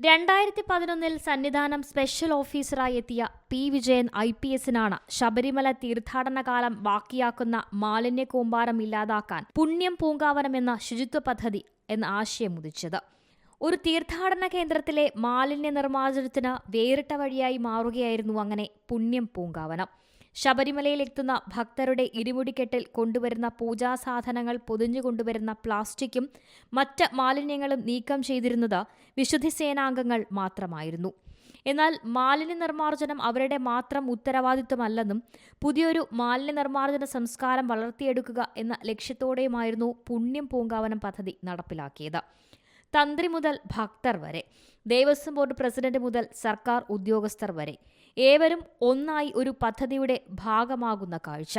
2011 Sannidhanam special ഓഫീസറായി എത്തിയ P Vijayan IPSനാണ് Sabarimala തീർത്ഥാടന കാലം ബാക്കിയാക്കുന്ന മാലിന്യ കൂമ്പാരം ഇല്ലാതാക്കാൻ പുണ്യം പൂങ്കാവനം എന്ന ശുചിത്വ പദ്ധതി എന്ന ആശയം ഉദിച്ചത്. ഒരു തീർത്ഥാടന കേന്ദ്രത്തിലെ മാലിന്യ നിർമ്മാർജ്ജനത്തിന് വേറിട്ട വഴിയായി മാറുകയായിരുന്നു അങ്ങനെ പുണ്യം പൂങ്കാവനം. ശബരിമലയിലെത്തുന്ന ഭക്തരുടെ ഇരുമുടിക്കെട്ടിൽ കൊണ്ടുവരുന്ന പൂജാസാധനങ്ങൾ പൊതിഞ്ഞുകൊണ്ടുവരുന്ന പ്ലാസ്റ്റിക്കും മറ്റ് മാലിന്യങ്ങളും നീക്കം ചെയ്തിരുന്നത് വിശുദ്ധി സേനാംഗങ്ങൾ മാത്രമായിരുന്നു. എന്നാൽ മാലിന്യ നിർമ്മാർജ്ജനം അവരുടെ മാത്രം ഉത്തരവാദിത്വമല്ലെന്നും പുതിയൊരു മാലിന്യ നിർമ്മാർജ്ജന സംസ്കാരം വളർത്തിയെടുക്കുക എന്ന ലക്ഷ്യത്തോടെയുമായിരുന്നു പുണ്യം പൂങ്കാവനം പദ്ധതി നടപ്പിലാക്കിയത്. തന്ത്രി മുതൽ ഭക്തർ വരെ, ദേവസ്വം ബോർഡ് പ്രസിഡന്റ് മുതൽ സർക്കാർ ഉദ്യോഗസ്ഥർ വരെ ഏവരും ഒന്നായി ഒരു പദ്ധതിയുടെ ഭാഗമാകുന്ന കാഴ്ച.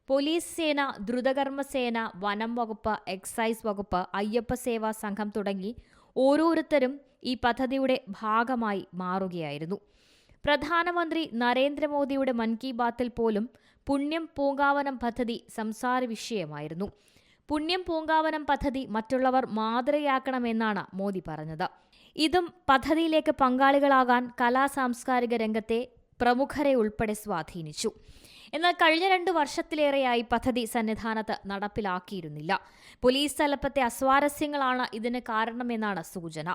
പോലീസ് സേന, ദ്രുതകർമ്മസേന, വനം വകുപ്പ്, എക്സൈസ് വകുപ്പ്, അയ്യപ്പ സേവാ സംഘം തുടങ്ങി ഓരോരുത്തരും ഈ പദ്ധതിയുടെ ഭാഗമായി മാറുകയായിരുന്നു. പ്രധാനമന്ത്രി നരേന്ദ്രമോദിയുടെ മൻ കി ബാത്തിൽ പോലും പുണ്യം പൂങ്കാവനം പദ്ധതി സംസാര വിഷയമായിരുന്നു. പുണ്യം പൂങ്കാവനം പദ്ധതി മറ്റുള്ളവർ മാതൃകയാക്കണമെന്നാണ് മോദി പറഞ്ഞത്. ഇതും പദ്ധതിയിലേക്ക് പങ്കാളികളാകാൻ കലാ-സാംസ്കാരിക രംഗത്തെ പ്രമുഖരെ ഉൾപ്പെടെ സ്വാധീനിച്ചു. എന്നാൽ കഴിഞ്ഞ 2 വർഷത്തിലേറെയായി പദ്ധതി സന്നിധാനത്ത് നടപ്പിലാക്കിയിരുന്നില്ല. പോലീസ് തലപ്പത്തെ അസ്വാരസ്യങ്ങളാണ് ഇതിന് കാരണമെന്നാണ് സൂചന.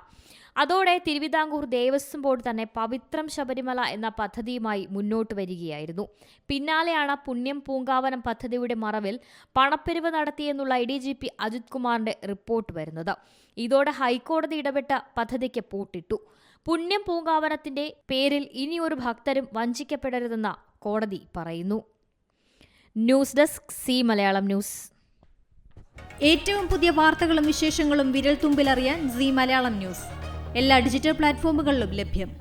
അതോടെ തിരുവിതാംകൂർ ദേവസ്വം ബോർഡ് തന്നെ പവിത്രം ശബരിമല എന്ന പദ്ധതിയുമായി മുന്നോട്ട് വരികയായിരുന്നു. പിന്നാലെയാണ് പുണ്യം പൂങ്കാവനം പദ്ധതിയുടെ മറവിൽ പണപ്പിരിവ് നടത്തിയെന്നുള്ള IDGP അജിത് കുമാറിന്റെ റിപ്പോർട്ട് വരുന്നത്. ഇതോടെ ഹൈക്കോടതി ഇടപെട്ട പദ്ധതിക്ക് പൂട്ടിട്ടു. പുണ്യം പൂങ്കാവനത്തിന്റെ പേരിൽ ഇനിയൊരു ഭക്തരും വഞ്ചിക്കപ്പെടരുതെന്ന് കോടതി പറയുന്നു. News desk C Malayalam news. ഏറ്റവും പുതിയ വാർത്തകളും വിശേഷങ്ങളും വിരൽ തുമ്പിലറിയാൻ സി മലയാളം ന്യൂസ് എല്ലാ ഡിജിറ്റൽ പ്ലാറ്റ്ഫോമുകളിലും ലഭ്യം.